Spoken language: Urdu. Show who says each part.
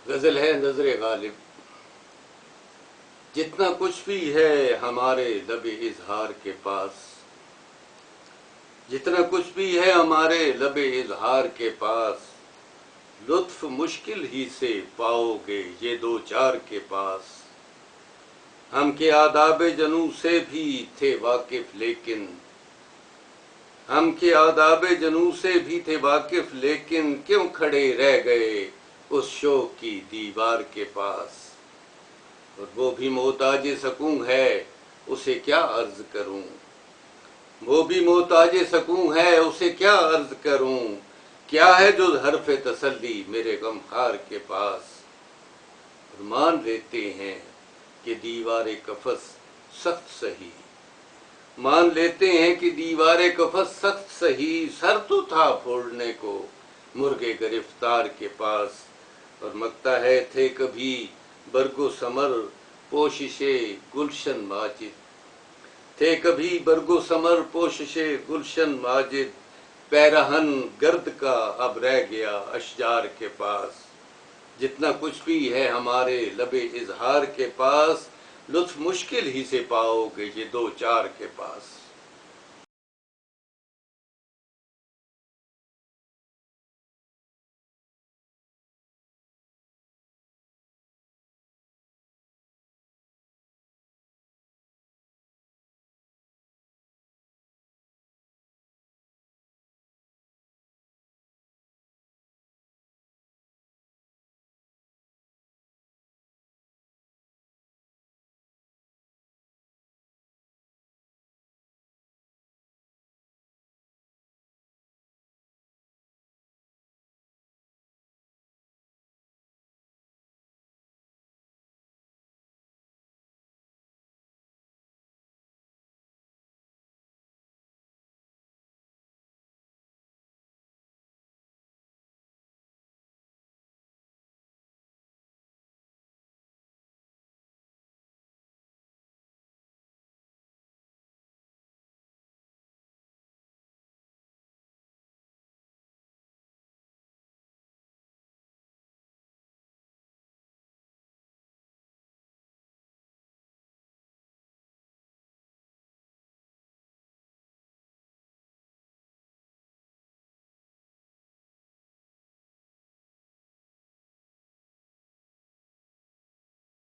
Speaker 1: غزل ہے نظر غالب۔ جتنا کچھ بھی ہے ہمارے لب اظہار کے پاس، جتنا کچھ بھی ہے ہمارے لب اظہار کے پاس، لطف مشکل ہی سے پاؤ گے یہ دو چار کے پاس۔ ہم کے آداب جنوں سے بھی تھے واقف لیکن، ہم کے آداب جنوں سے بھی تھے واقف لیکن کیوں کھڑے رہ گئے اس شوق کی دیوار کے پاس۔ اور وہ بھی محتاج سکون ہے اسے کیا عرض کروں، وہ بھی محتاج سکون ہے اسے کیا عرض کروں، کیا ہے جو حرف تسلی میرے غم خار کے پاس۔ اور مان لیتے ہیں کہ دیوار قفس سخت سہی، مان لیتے ہیں کہ دیوار قفس سخت سہی، سر تو تھا پھوڑنے کو مرغ گرفتار کے پاس۔ اور مگتا ہے تھے کبھی برگ و ثمر پوشش گلشن ماجد، تھے کبھی برگ و ثمر پوشش گلشن ماجد، پیرہن گرد کا اب رہ گیا اشجار کے پاس۔ جتنا کچھ بھی ہے ہمارے لب اظہار کے پاس، لطف مشکل ہی سے پاؤ گے یہ دو چار کے پاس۔